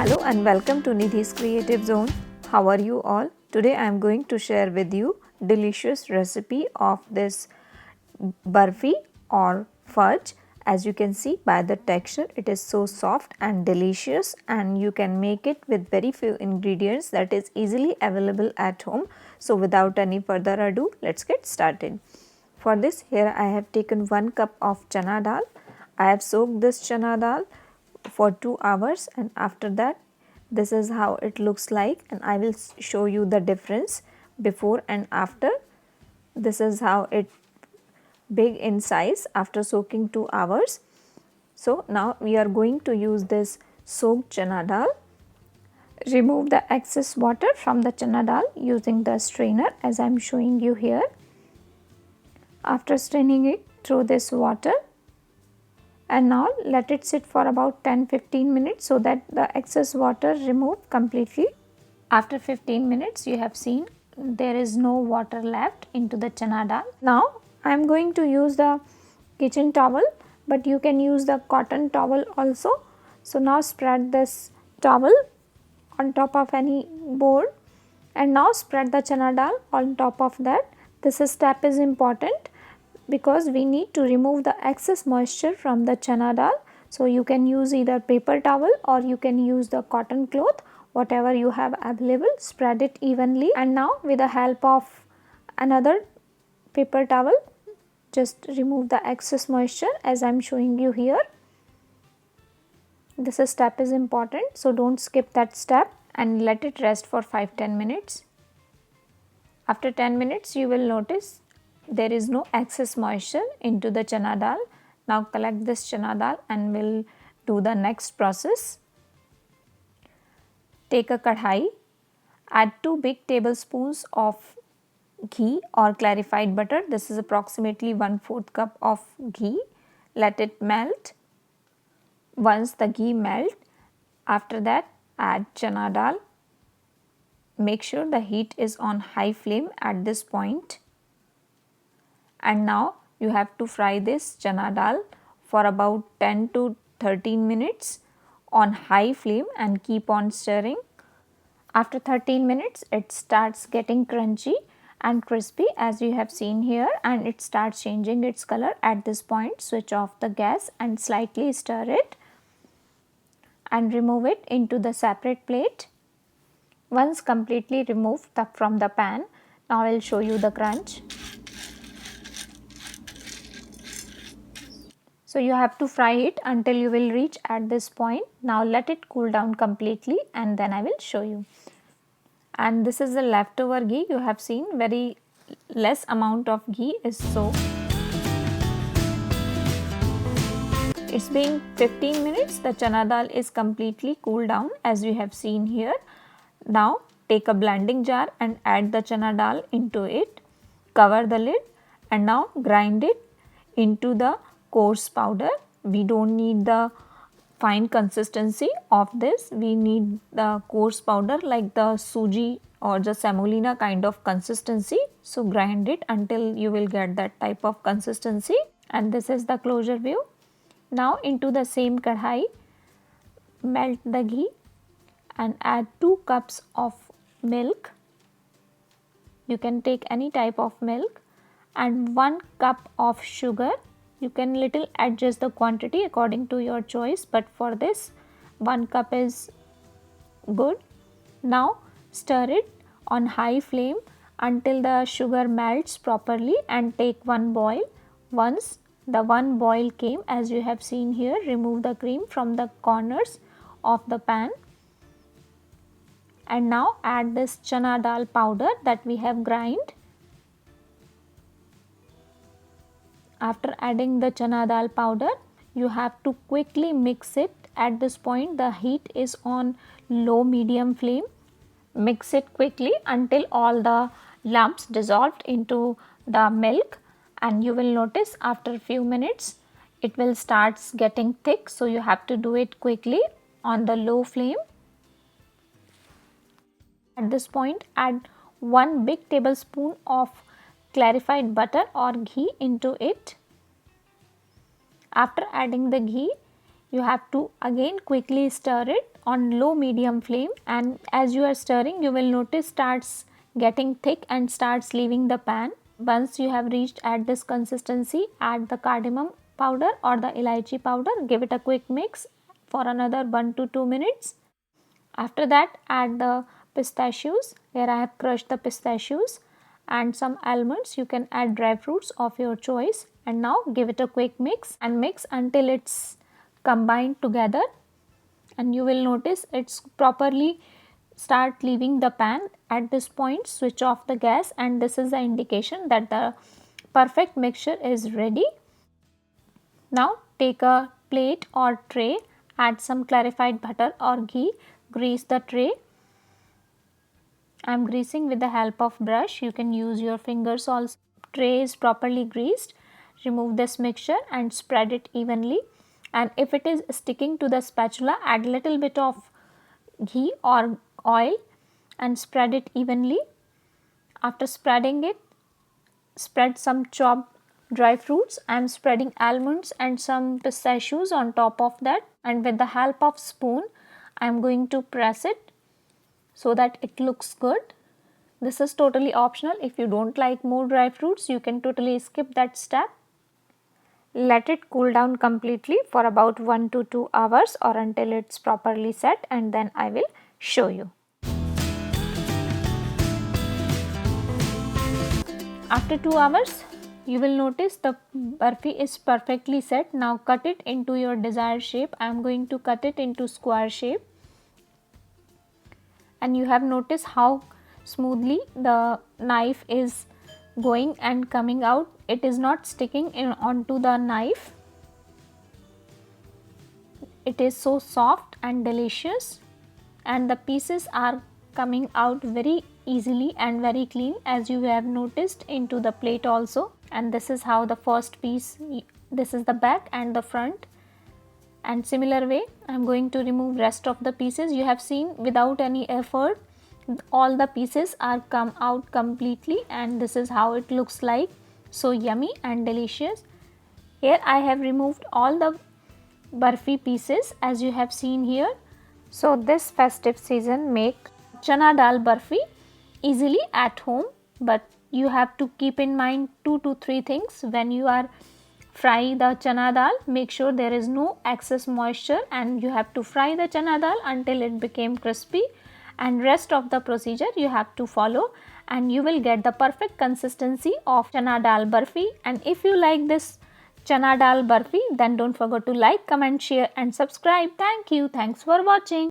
Hello and welcome to Nidhi's Creative Zone. How are you all? Today I am going to share with you delicious recipe of this barfi or fudge. As you can see by the texture, it is so soft and delicious, and you can make it with very few ingredients that is easily available at home. So without any further ado, let's get started. For this, here I have taken 1 cup of chana dal. I have soaked this chana dal for 2 hours, and after that this is how it looks like, and I will show you the difference before and after. This is how it big in size after soaking 2 hours. So now we are going to use this soaked chana dal. Remove the excess water from the chana dal using the strainer as I am showing you here. After straining it through this water, and now let it sit for about 10-15 minutes so that the excess water removed completely. After 15 minutes, you have seen there is no water left into the chana dal. Now I am going to use the kitchen towel, but you can use the cotton towel also. So now spread this towel on top of any board, and now spread the chana dal on top of that. This step is important because we need to remove the excess moisture from the chana dal. So you can use either paper towel or you can use the cotton cloth, whatever you have available. Spread it evenly, and now with the help of another paper towel, just remove the excess moisture as I am showing you here. This step is important, so don't skip that step, and let it rest for 5-10 minutes. After 10 minutes, you will notice there is no excess moisture into the chana dal. Now collect this chana dal and we'll do the next process. Take a kadhai, add 2 big tablespoons of ghee or clarified butter. This is approximately 1/4 cup of ghee. Let it melt. Once the ghee melt, after that add chana dal. Make sure the heat is on high flame at this point. And now you have to fry this chana dal for about 10 to 13 minutes on high flame and keep on stirring. After 13 minutes, it starts getting crunchy and crispy as you have seen here, and it starts changing its color. At this point, switch off the gas and slightly stir it and remove it into the separate plate. Once completely removed from the pan, now I will show you the crunch. So you have to fry it until you will reach at this point. Now let it cool down completely and then I will show you. And this is the leftover ghee. You have seen very less amount of ghee is so. It's been 15 minutes. The chana dal is completely cooled down as you have seen here. Now take a blending jar and add the chana dal into it. Cover the lid and now grind it into the coarse powder. We don't need the fine consistency of this. We need the coarse powder like the suji or the semolina kind of consistency. So grind it until you will get that type of consistency, and this is the closure view. Now into the same kadhai, melt the ghee and add 2 cups of milk. You can take any type of milk, and 1 cup of sugar. You can little adjust the quantity according to your choice, but for this 1 cup is good. Now stir it on high flame until the sugar melts properly and take 1 boil. Once the 1 boil came, as you have seen here, remove the cream from the corners of the pan. And now add this chana dal powder that we have grind. After adding the chana dal powder, you have to quickly mix it. At this point, the heat is on low medium flame. Mix it quickly until all the lumps dissolved into the milk, and you will notice after a few minutes it will start getting thick. So you have to do it quickly on the low flame. At this point, add 1 big tablespoon of clarified butter or ghee into it. After adding the ghee, You have to again quickly stir it on low medium flame, and as you are stirring you will notice starts getting thick and starts leaving the pan. Once you have reached at this consistency, add the cardamom powder or the elaichi powder, give it a quick mix for another 1 to 2 minutes. After that, add the pistachios. Here I have crushed the pistachios and some almonds. You can add dry fruits of your choice, and now give it a quick mix and mix until it's combined together, and you will notice it's properly start leaving the pan. At this point switch off the gas, and this is the indication that the perfect mixture is ready. Now take a plate or tray, add some clarified butter or ghee, grease the tray. I am greasing with the help of brush, you can use your fingers also. Tray is properly greased. Remove this mixture and spread it evenly, and if it is sticking to the spatula, add little bit of ghee or oil and spread it evenly. After spreading it, spread some chopped dry fruits. I am spreading almonds and some pistachios on top of that, and with the help of spoon I am going to press it so that it looks good. This is totally optional. If you don't like more dry fruits, you can totally skip that step. Let it cool down completely for about 1 to 2 hours or until it's properly set, and then I will show you. After 2 hours, you will notice the barfi is perfectly set. Now cut it into your desired shape. I am going to cut it into square shape, and you have noticed how smoothly the knife is going and coming out. It is not sticking in onto the knife. It is so soft and delicious, and the pieces are coming out very easily and very clean, as you have noticed into the plate also. And this is how the first piece, this is the back and the front, and similar way I am going to remove rest of the pieces. You have seen without any effort all the pieces are come out completely, and this is how it looks like, so yummy and delicious. Here I have removed all the barfi pieces as you have seen here. So this festive season, make chana dal barfi easily at home, but you have to keep in mind 2 to 3 things. When you are fry the chana dal, make sure there is no excess moisture, and you have to fry the chana dal until it became crispy, and rest of the procedure you have to follow, and you will get the perfect consistency of chana dal barfi. And if you like this chana dal barfi, then don't forget to like, comment, share and subscribe. Thank you. Thanks for watching.